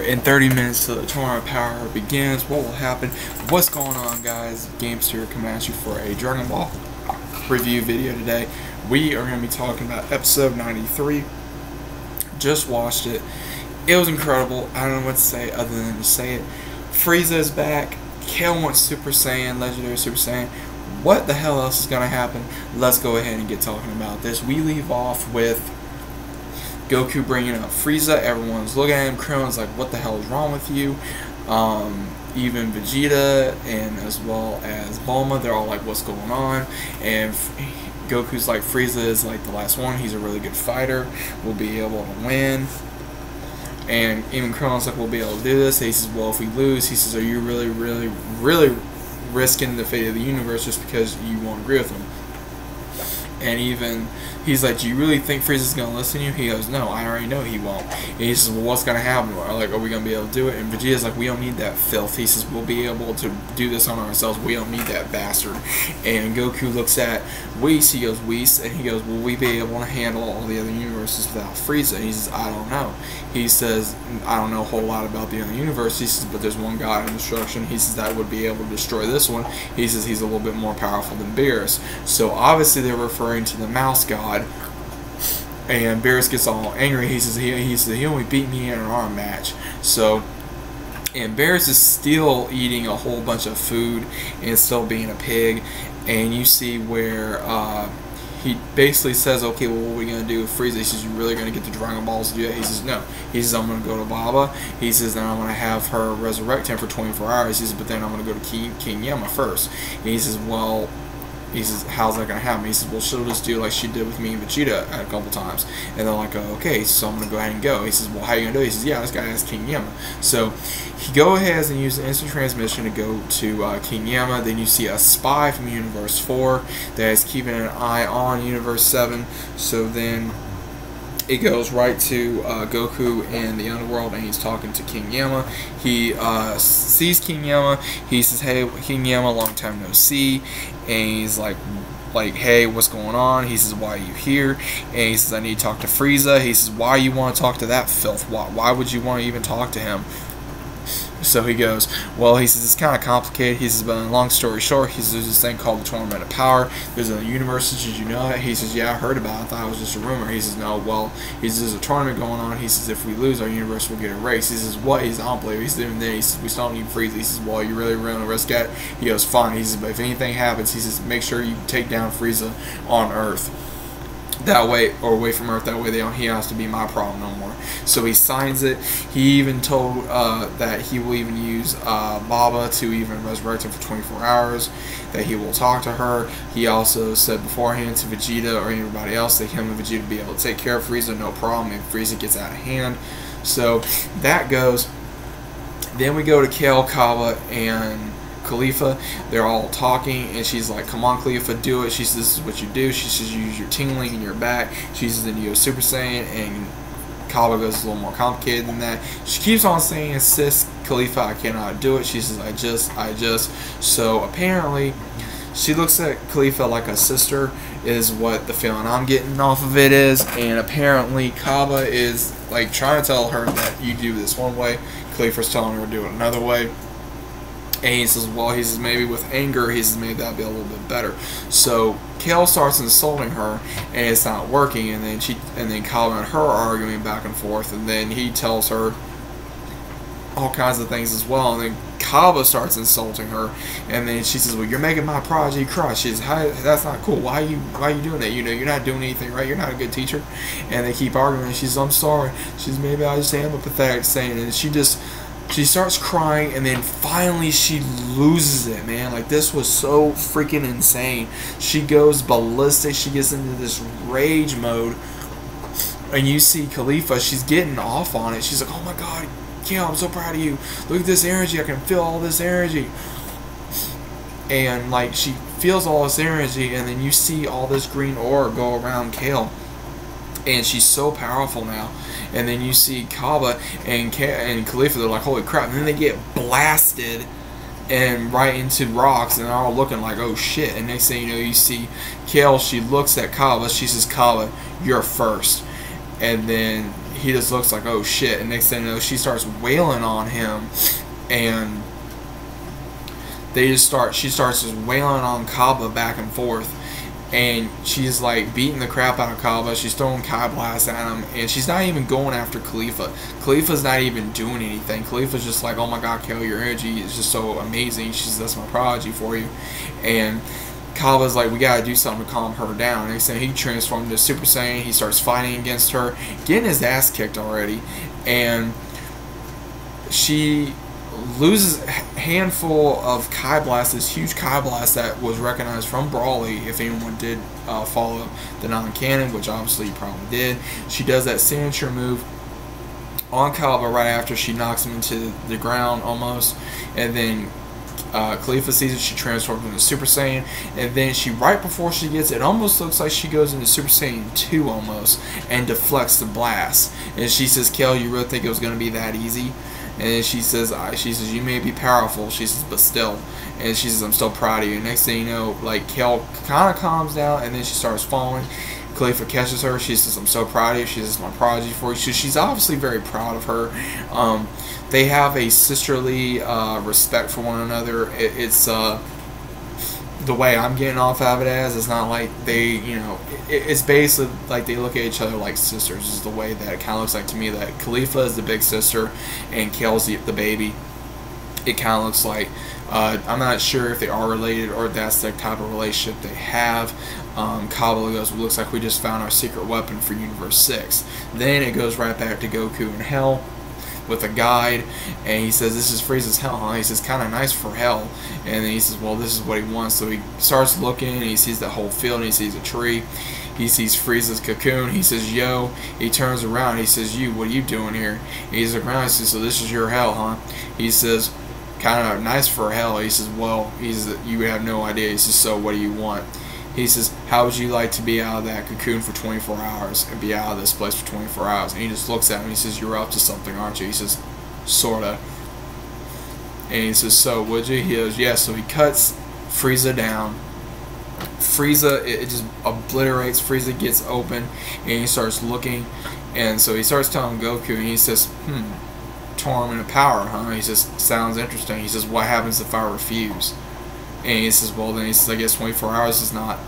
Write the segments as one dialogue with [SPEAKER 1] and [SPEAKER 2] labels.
[SPEAKER 1] in 30 minutes till the Tournament of Power begins. What will happen? What's going on, guys? Gamester coming at you for a Dragon Ball review video today. We are going to be talking about episode 93. Just watched it. It was incredible. I don't know what to say other than to say it. Frieza is back. Kale went Super Saiyan, Legendary Super Saiyan. What the hell else is going to happen? Let's go ahead and get talking about this. We leave off with Goku bringing up Frieza. Everyone's looking at him. Krillin's like, what the hell is wrong with you? Even Vegeta and as well as Bulma, they're all like, what's going on? And Goku's like, Frieza is like the last one. He's a really good fighter. We'll be able to win. And even Krillin's like, we'll be able to do this. He says, well, if we lose, he says, are you really risking the fate of the universe just because you won't agree with him? And even he's like, do you really think Frieza's going to listen to you? He goes, no, I already know he won't. And he says, well, what's going to happen? Like, are we going to be able to do it? And Vegeta's like, we don't need that filth. He says, we'll be able to do this on ourselves. We don't need that bastard. And Goku looks at Whis. He goes, Whis. And he goes, will we be able to handle all the other universes without Frieza? And he says, I don't know. He says, I don't know a whole lot about the other universe. He says, but there's one God in destruction. He says, that would be able to destroy this one. He says, he's a little bit more powerful than Beerus. So obviously they're referring to the Mouse God. And Beerus gets all angry. He says he only beat me in an arm match. So, and Beerus is still eating a whole bunch of food and still being a pig. And you see where he basically says, okay, well, what are we going to do with Frieza? He says, you really going to get the Dragon Balls to do that? He says, no. He says, I'm going to go to Baba. He says, then I'm going to have her resurrect him for 24 hours. He says, but then I'm going to go to King Yama first. And he says, well, how's that going to happen? He says, well, she'll just do like she did with me and Vegeta a couple times. And they're like, okay, so I'm going to go ahead and go. He says, well, how are you going to do it? He says, yeah, this guy has King Yama. So he goes ahead and uses instant transmission to go to King Yama. Then you see a spy from Universe 4 that is keeping an eye on Universe 7. So then it goes right to Goku in the underworld, and he's talking to King Yama. He sees King Yama. He says, hey, King Yama, long time no see. And he's like, hey, what's going on? He says, why are you here? And he says, I need to talk to Frieza. He says, why you want to talk to that filth? Why would you want to even talk to him? So he goes, well, he says, it's kind of complicated. He says, but long story short, he says, there's this thing called the Tournament of Power. There's a universe. Did you know that? He says, yeah, I heard about it. I thought it was just a rumor. He says, no, well, he says, there's a tournament going on. He says, if we lose, our universe will get erased. He says, what? He says, I don't believe it. He says, and then he says, we still don't need Frieza. He says, well, you really going to risk that? He goes, fine. He says, but if anything happens, he says, make sure you take down Frieza on Earth. That way, or away from Earth, that way he has to be my problem no more. So he signs it. He even told that he will even use Baba to even resurrect him for 24 hours, that he will talk to her. He also said beforehand to Vegeta or anybody else that him and Vegeta will be able to take care of Frieza, no problem, if Frieza gets out of hand. So that goes. Then we go to Kale, Cabba, and Caulifla. They're all talking, and she's like, come on, Caulifla, do it. She says, this is what you do. She says, you use your tingling in your back. She says, then you go Super Saiyan, and Cabba goes a little more complicated than that. She keeps on saying, insist, Caulifla, I cannot do it. She says, I just. So apparently, she looks at Caulifla like a sister, is what the feeling I'm getting off of it is. And apparently, Cabba is like trying to tell her that you do this one way. Caulifla's telling her to do it another way. And he says, well, he says, maybe with anger, he says, maybe that'd be a little bit better. So Kale starts insulting her, and it's not working. And then Cabba and her are arguing back and forth. And then he tells her all kinds of things as well. And then Cabba starts insulting her. And then she says, well, you're making my prodigy cry. She says, that's not cool. Why are you doing that? You know, you're not doing anything right. You're not a good teacher. And they keep arguing. She says, I'm sorry. She says, maybe I just am a pathetic saint. And she starts crying, and then finally she loses it, man. Like, this was so freaking insane. She goes ballistic. She gets into this rage mode. And you see Caulifla, she's getting off on it. She's like, oh my god, Kale, I'm so proud of you. Look at this energy. I can feel all this energy. And, like, she feels all this energy, and then you see all this green aura go around Kale. And she's so powerful now. And then you see Cabba and Caulifla, they're like, holy crap. And then they get blasted and right into rocks, and they're all looking like, oh shit. And next thing you know, you see Kale, she looks at Cabba. She says, Cabba, you're first. And then he just looks like, oh shit, and next thing you know, she starts wailing on him, and she starts just wailing on Kaba back and forth, and she's like beating the crap out of Kaba. She's throwing Kai Blast at him, and she's not even going after Khalifa. Khalifa's not even doing anything. Khalifa's just like, oh my god, Kel, your energy is just so amazing. She's, that's my prodigy for you. And Kaba's like, we gotta do something to calm her down. And so he transformed into Super Saiyan. He starts fighting against her, getting his ass kicked already, and she loses a handful of Kai Blast, this huge Kai Blast that was recognized from Broly, if anyone did follow the non-canon, which obviously you probably did. She does that signature move on Kaba right after she knocks him into the ground almost, and then Khalifa sees it, she transforms into Super Saiyan, and then she, right before she gets it, almost looks like she goes into Super Saiyan 2 almost, and deflects the blast. And she says, Kel, you really think it was going to be that easy? And she says, you may be powerful, she says, but still. And she says, I'm still proud of you. And next thing you know, like, Kel kind of calms down, and then she starts falling. Khalifa catches her. She says, I'm so proud of you. She says, my prodigy for you. She's obviously very proud of her. They have a sisterly respect for one another. It's the way I'm getting off of it as, it's not like they, you know, it's basically like they look at each other like sisters, is the way that it kind of looks like to me, that Khalifa is the big sister and Kel's the baby. It kind of looks like, I'm not sure if they are related or that's the type of relationship they have. Kaba goes, looks like we just found our secret weapon for Universe 6. Then it goes right back to Goku in Hell with a guide, and he says, this is Frieza's hell, huh? He says, kind of nice for hell. And then he says, well, this is what he wants. So he starts looking, and he sees the whole field, and he sees a tree. He sees Frieza's cocoon. He says, yo. He turns around. He says, you, what are you doing here? And he's around. He says, so this is your hell, huh? He says, kind of nice for hell. He says, well, you have no idea. He says, so what do you want? He says, how would you like to be out of that cocoon for 24 hours and be out of this place for 24 hours? And he just looks at him. He says, you're up to something, aren't you? He says, sorta. And he says, so would you? He goes, yeah. So he cuts Frieza down. Frieza, it just obliterates. Frieza gets open, and he starts looking. And so he starts telling Goku, and he says, Tournament of Power, huh? He says, sounds interesting. He says, what happens if I refuse? And he says, well, then he says, I guess 24 hours is not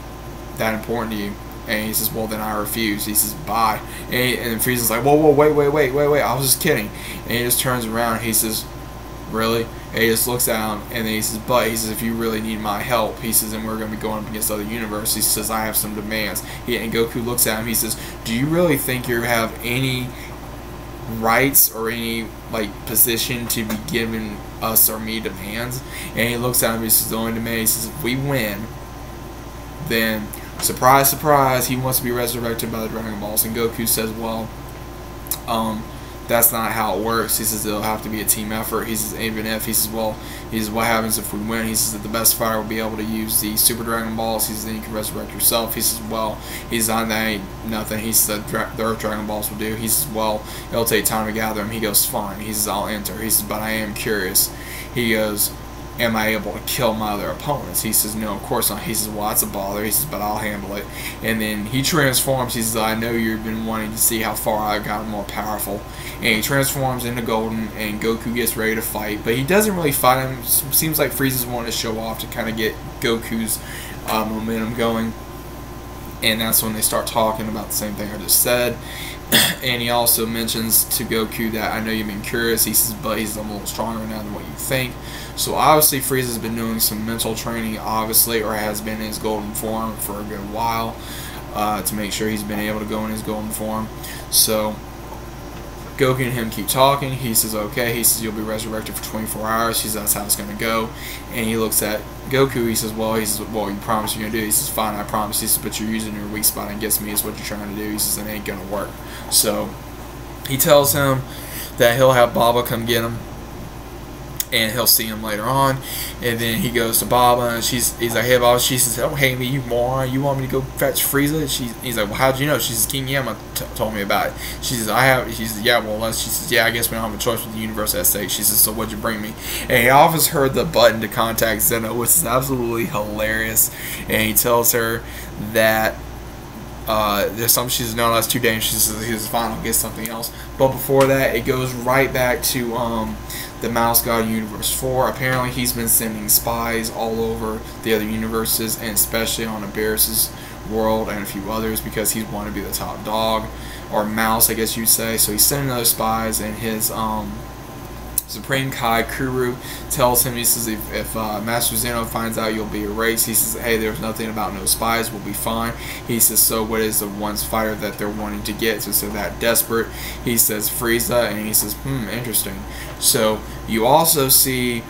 [SPEAKER 1] that important to you. And he says, well, then I refuse. He says, bye. And Frieza's like, whoa, wait, I was just kidding. And he just turns around, and he says, really? And he just looks at him, and then he says, but, he says, if you really need my help, he says, and we're going to be going up against other universes, he says, I have some demands. And Goku looks at him, he says, do you really think you have any rights or any like position to be giving us or me demands? And he looks at him, he says, the only demand, he says, if we win, then surprise, surprise, he wants to be resurrected by the Dragon Balls. And Goku says, well, that's not how it works. He says, it'll have to be a team effort. He says, even if, he says, well, he says, what happens if we win? He says that the best fighter will be able to use the Super Dragon Balls. He says, then you can resurrect yourself. He says, well, he says, that ain't nothing. He said, the Earth Dragon Balls will do. He says, well, it'll take time to gather them. He goes, fine. He says, I'll enter. He says, but I am curious. He goes, am I able to kill my other opponents? He says, no, of course not. He says, well, that's a bother. He says, but I'll handle it. And then he transforms. He says, I know you've been wanting to see how far I've gotten more powerful. And he transforms into Golden, and Goku gets ready to fight. But he doesn't really fight him. It seems like Frieza's wanting to show off to kind of get Goku's momentum going. And that's when they start talking about the same thing I just said. And he also mentions to Goku that I know you've been curious. He says, but he's a little stronger now than what you think. So obviously Frieza's been doing some mental training, obviously, or has been in his golden form for a good while, to make sure he's been able to go in his golden form. So Goku and him keep talking. He says, okay. He says, you'll be resurrected for 24 hours. He says, that's how it's going to go. And he looks at Goku. He says, well, you promise you're going to do it. He says, fine, I promise. He says, but you're using your weak spot against me is what you're trying to do. He says, it ain't going to work. So he tells him that he'll have Baba come get him, and he'll see him later on. And then he goes to Baba, and he's like, hey, Baba. She says, don't hate me, you moron. You want me to go fetch Frieza? He's like, well, how'd you know? She says, King Yama told me about it. She says, she says, yeah, well, she says, yeah, I guess we don't have a choice with the universe at stake. She says, so what'd you bring me? And he offers her the button to contact Zeno, which is absolutely hilarious. And he tells her that there's something she says, no, that's too dangerous. She says, he's fine, I'll get something else. But before that, it goes right back to the Mouse God Universe 4. Apparently, he's been sending spies all over the other universes, and especially on Aberras's world and a few others, because he's wanted to be the top dog, or mouse, I guess you'd say. So he's sending those spies, and his Supreme Kai Kuru tells him, he says, if Master Zeno finds out you'll be erased, he says, hey, there's nothing about no spies, we'll be fine. He says, so what is the one fighter that they're wanting to get? So that desperate. He says Frieza, and he says, interesting. So you also see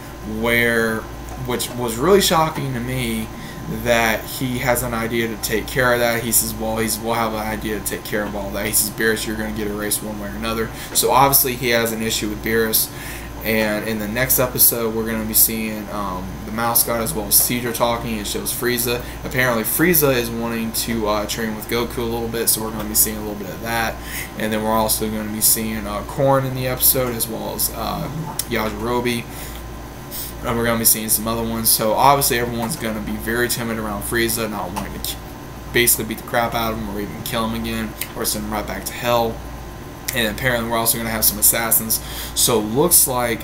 [SPEAKER 1] where, which was really shocking to me, that he has an idea to take care of that. He says, well, we'll have an idea to take care of all that. He says, Beerus, you're going to get erased one way or another. So obviously he has an issue with Beerus. And in the next episode, we're going to be seeing the Mouse God as well as Seadra talking. It shows Frieza. Apparently, Frieza is wanting to train with Goku a little bit, so we're going to be seeing a little bit of that. And then we're also going to be seeing Korn in the episode, as well as Yajirobe. And we're going to be seeing some other ones. So obviously, everyone's going to be very timid around Frieza, not wanting to basically beat the crap out of him or even kill him again or send him right back to hell. And apparently we're also going to have some assassins. So it looks like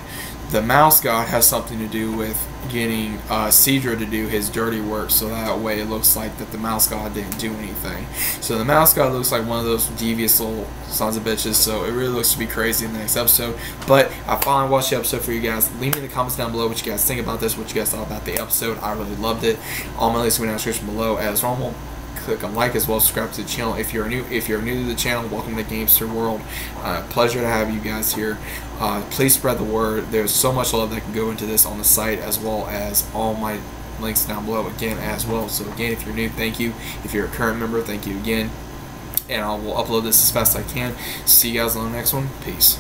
[SPEAKER 1] the Mouse God has something to do with getting Seadra to do his dirty work, so that way it looks like that the Mouse God didn't do anything. So the Mouse God looks like one of those devious little sons of bitches, so it really looks to be crazy in the next episode. But I finally watched the episode for you guys. Leave me in the comments down below what you guys think about this, what you guys thought about the episode. I really loved it. All my links will be down in the description below as normal. Click on like as well as subscribe to the channel if you're new to the channel. Welcome to Gamester World. Pleasure to have you guys here. Please spread the word. There's so much love that can go into this on the site, as well as all my links down below again as well. So again, if you're new, thank you. If you're a current member, thank you again. And I will upload this as fast as I can. See you guys on the next one. Peace.